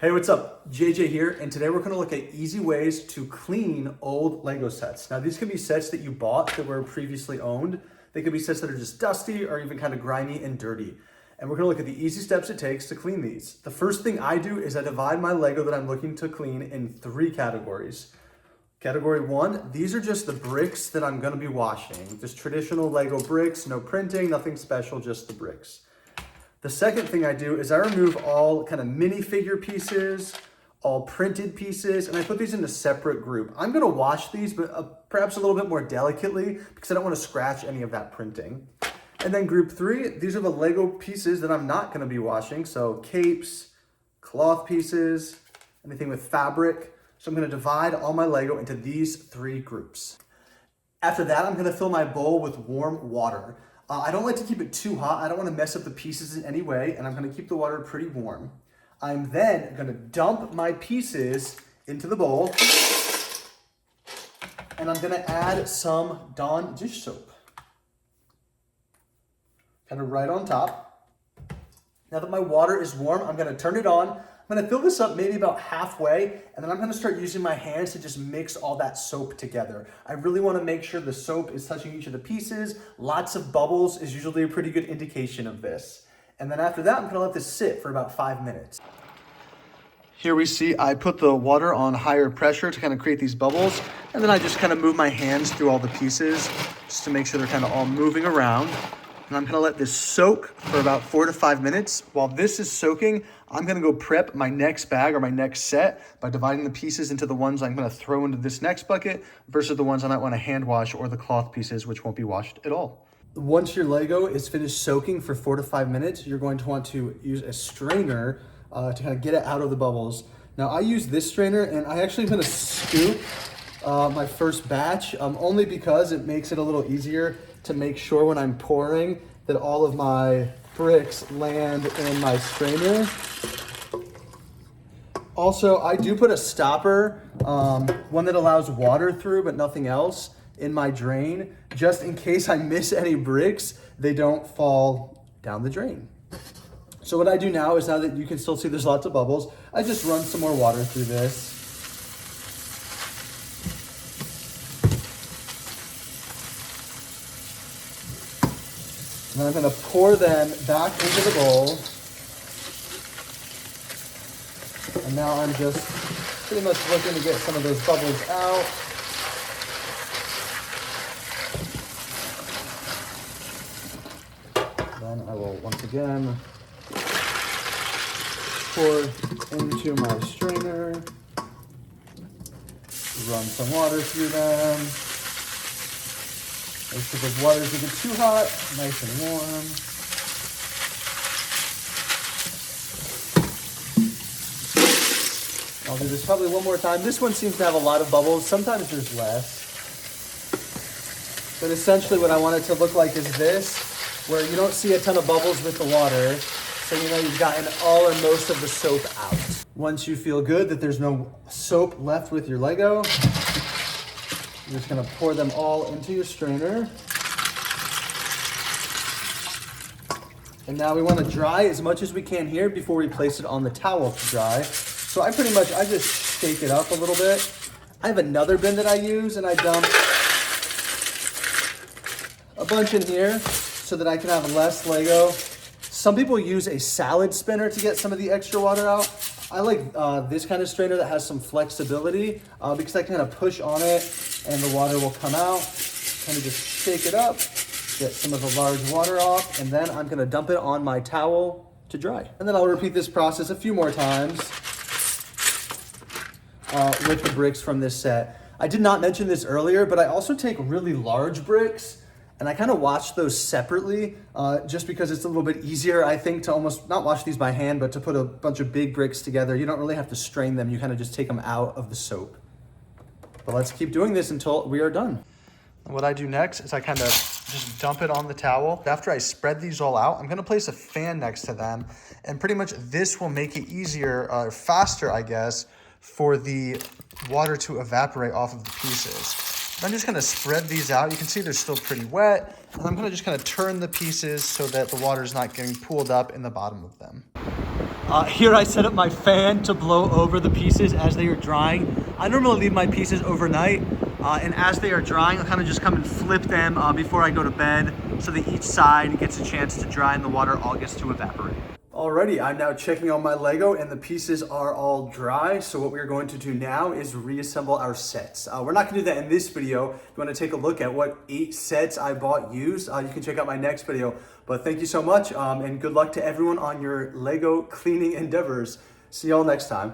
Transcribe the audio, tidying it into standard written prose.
Hey, what's up? JJ here, and today we're gonna look at easy ways to clean old Lego sets. Now, these could be sets that you bought that were previously owned. They could be sets that are just dusty or even kind of grimy and dirty. And we're gonna look at the easy steps it takes to clean these. The first thing I do is I divide my Lego that I'm looking to clean in 3 categories. Category 1, these are just the bricks that I'm gonna be washing. Just traditional Lego bricks, no printing, nothing special, just the bricks. The second thing I do is I remove all kind of minifigure pieces, all printed pieces, and I put these in a separate group. I'm gonna wash these, but perhaps a little bit more delicately because I don't wanna scratch any of that printing. And then group 3, these are the Lego pieces that I'm not gonna be washing. So capes, cloth pieces, anything with fabric. So I'm gonna divide all my Lego into these 3 groups. After that, I'm gonna fill my bowl with warm water. I don't like to keep it too hot. I don't want to mess up the pieces in any way, and I'm going to keep the water pretty warm. I'm then going to dump my pieces into the bowl, and I'm going to add some Dawn dish soap. Kind of right on top. Now that my water is warm, I'm going to turn it on. I'm gonna fill this up maybe about halfway, and then I'm gonna start using my hands to just mix all that soap together. I really wanna make sure the soap is touching each of the pieces. Lots of bubbles is usually a pretty good indication of this. And then after that, I'm gonna let this sit for about 5 minutes. Here we see I put the water on higher pressure to kind of create these bubbles, and then I just kind of move my hands through all the pieces just to make sure they're kind of all moving around. And I'm gonna let this soak for about 4 to 5 minutes. While this is soaking, I'm gonna go prep my next bag or my next set by dividing the pieces into the ones I'm gonna throw into this next bucket versus the ones I might wanna hand wash, or the cloth pieces which won't be washed at all. Once your Lego is finished soaking for 4 to 5 minutes, you're going to want to use a strainer to kind of get it out of the bubbles. Now I use this strainer, and I actually am gonna scoop my first batch only because it makes it a little easier to make sure when I'm pouring that all of my bricks land in my strainer. Also, I do put a stopper, one that allows water through but nothing else, in my drain, just in case I miss any bricks, they don't fall down the drain. So what I do now is, now that you can still see there's lots of bubbles, I just run some more water through this. And then I'm gonna pour them back into the bowl. And now I'm just pretty much looking to get some of those bubbles out. Then I will once again pour into my strainer, run some water through them. Make sure the water doesn't get too hot, nice and warm. I'll do this probably one more time. This one seems to have a lot of bubbles. Sometimes there's less. But essentially what I want it to look like is this, where you don't see a ton of bubbles with the water, so you know you've gotten all or most of the soap out. Once you feel good that there's no soap left with your Lego, you're just gonna pour them all into your strainer. And now we wanna dry as much as we can here before we place it on the towel to dry. So I just shake it up a little bit. I have another bin that I use, and I dump a bunch in here so that I can have less Lego. Some people use a salad spinner to get some of the extra water out. I like this kind of strainer that has some flexibility because I kind of push on it and the water will come out. Kind of just shake it up, get some of the large water off, and then I'm gonna dump it on my towel to dry. And then I'll repeat this process a few more times with the bricks from this set. I did not mention this earlier, but I also take really large bricks and I kind of wash those separately just because it's a little bit easier, I think, to almost not wash these by hand, but to put a bunch of big bricks together. You don't really have to strain them. You kind of just take them out of the soap. But let's keep doing this until we are done. What I do next is I kind of just dump it on the towel. After I spread these all out, I'm gonna place a fan next to them. And pretty much this will make it easier, faster, I guess, for the water to evaporate off of the pieces. I'm just gonna spread these out. You can see they're still pretty wet. And I'm gonna just kind of turn the pieces so that the water is not getting pooled up in the bottom of them. Here I set up my fan to blow over the pieces as they are drying. I normally leave my pieces overnight, and as they are drying, I'll kind of just come and flip them before I go to bed so that each side gets a chance to dry and the water all gets to evaporate. Alrighty, I'm now checking on my Lego and the pieces are all dry. So what we're going to do now is reassemble our sets. We're not gonna do that in this video. If you wanna take a look at what 8 sets I bought used, you can check out my next video. But thank you so much and good luck to everyone on your Lego cleaning endeavors. See y'all next time.